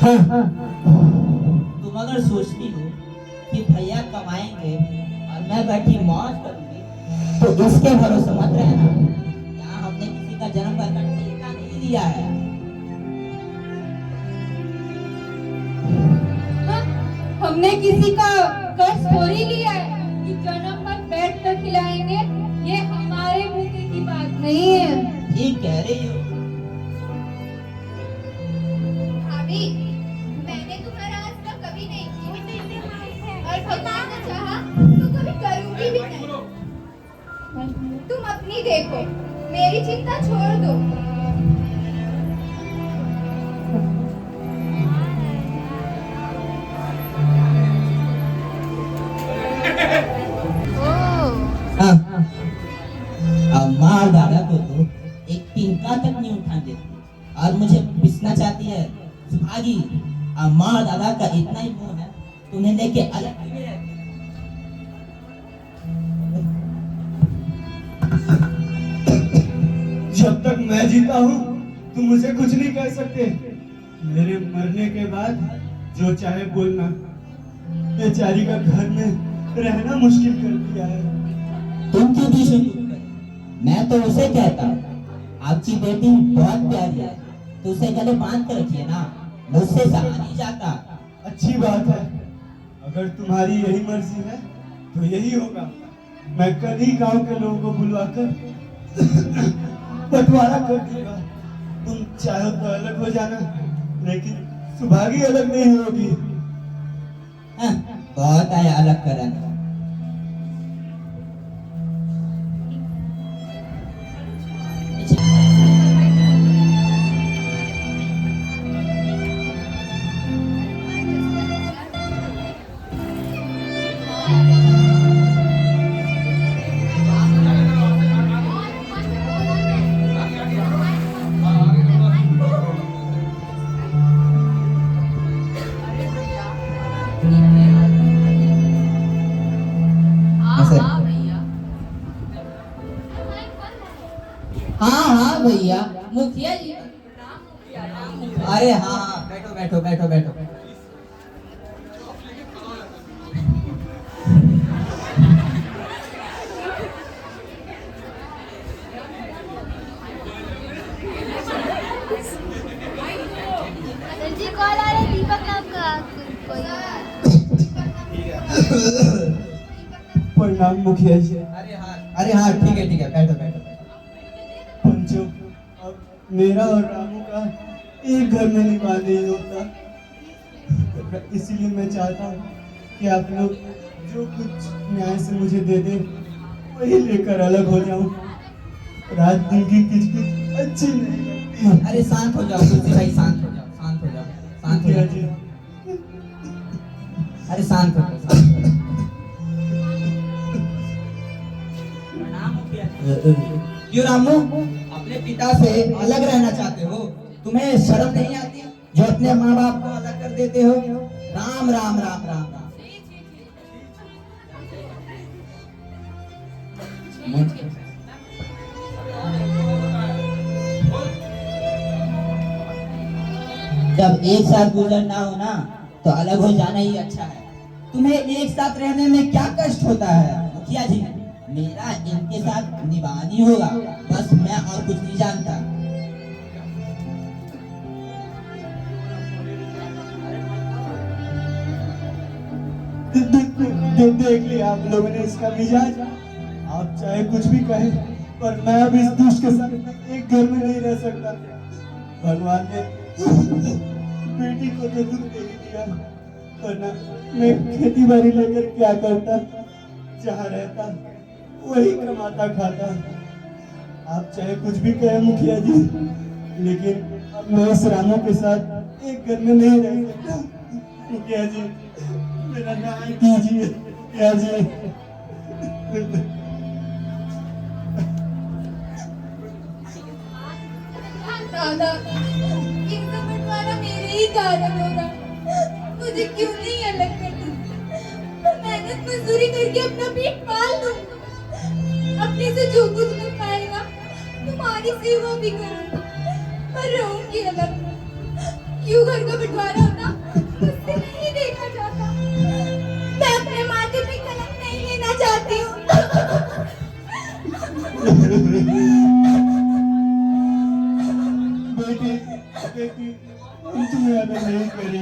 तुम अगर सोचती हो कि भैया कमाएंगे और मैं बैठी मौज करूंगी तो इसके भरोसे मत रहना। यहाँ हमने किसी का जन्म भर का टीका नहीं लिया है। हाँ, हमने किसी का कर्ज थोड़ी लिया है कि जन्म पर बैठ कर खिलाएंगे। ये हमारे मुंह की बात नहीं है। ठीक कह रही हो। भाभी, मैंने तुम्हारा आज तक कभी नहीं किया और भगवान ने चाहा तो कभी करूंगी भी नहीं। तुम अपनी देखो, मेरी चिंता छोड़ दो। हाँ, माँ दादा को तो एक तिनका तक नहीं उठा देती और मुझे पिसना चाहती है। भागी, माँ दादा का इतना ही मोह है, तुम्हें लेके अलग क्यों है? जब तक मैं जीता हूँ तुम मुझे कुछ नहीं कह सकते। मेरे मरने के बाद जो चाहे बोलना। बेचारी का घर में रहना मुश्किल कर दिया है। तुम क्यों बीच में चुप करे? मैं तो उसे कहता हूँ आपकी बेटी बहुत प्यारी है, तो उसे गले बांध कर रखिए ना, मुझसे सहा नहीं जाता। अच्छी बात है, अगर तुम्हारी यही मर्जी है तो यही होगा। मैं कल ही गांव के लोगों को बुलवाकर बंटवारा कर दूंगा। तुम चाहो तो अलग हो जाना, लेकिन सुभागी अलग नहीं होगी। हाँ, बहुत आया अलग कराने। हाँ हाँ भैया, मुखिया जी। अरे हाँ हाँ, बैठो बैठो बैठो बैठो। जी कॉल आ रहा है दीपक नाम का कोई। प्रणाम मुखिया जी। अरे हाँ ठीक है बैठो बैठो। पंचो, अब मेरा और रामू का एक घर में निवाह नहीं होता, इसीलिए मैं चाहता हूँ कि आप लोग जो कुछ न्याय से मुझे दे दे वही लेकर अलग हो जाऊं। रात दिन की किचकिच अच्छी नहीं लगती। अरे शांत हो जाओ तुलसी भाई, शांत हो जाओ, शांत हो जाओ, शांत हो मुखिया जाओ। जी, अरे शांत हो जाओ, शांत हो जाओ। प्रणाम मुखिया जी। क्यों रामू, अपने पिता से अलग रहना चाहते हो? तुम्हें शर्म नहीं आती जो अपने माँ बाप को अलग कर देते हो? राम राम राम राम राम। जब एक साथ गुजरना हो ना तो अलग हो जाना ही अच्छा है। तुम्हें एक साथ रहने में क्या कष्ट होता है? मुखिया जी, मेरा इनके साथ निभाना ही होगा, बस मैं और कुछ नहीं जानता। देख लिया आप लोगों ने इसका मिजाज। आप चाहे कुछ भी कहें, पर मैं अब इस दुष्ट के साथ एक घर में नहीं रह सकता। भगवान ने बेटी को तो दुख दे ही दिया, वरना मैं खेती बाड़ी लेकर क्या करता? जहाँ रहता वही कमाता खाता। आप चाहे कुछ भी कहें मुखिया जी, लेकिन अब मैं इस रामू के साथ एक घर में नहीं रह सकता। मुखिया जी, मेरा न्याय कीजिए मुखिया जी। दादा, इनका बंटवारा मेरे ही कारण होगा। मुझे क्यों नहीं अलग करती? मैं मेहनत मजदूरी करके अपना पेट पाल लूं। अपने से जो कुछ मिल पाएगा तुम्हारी सेवा भी करूंगी, पर रहूंगी अलग। यूं घर का बंटवारा होता मुझसे नहीं देखा जाता। मैं अपने माथे पे कलंक नहीं लेना चाहती हूँ। बेटी बेटी हम तुम्हें अगर नहीं करेंगे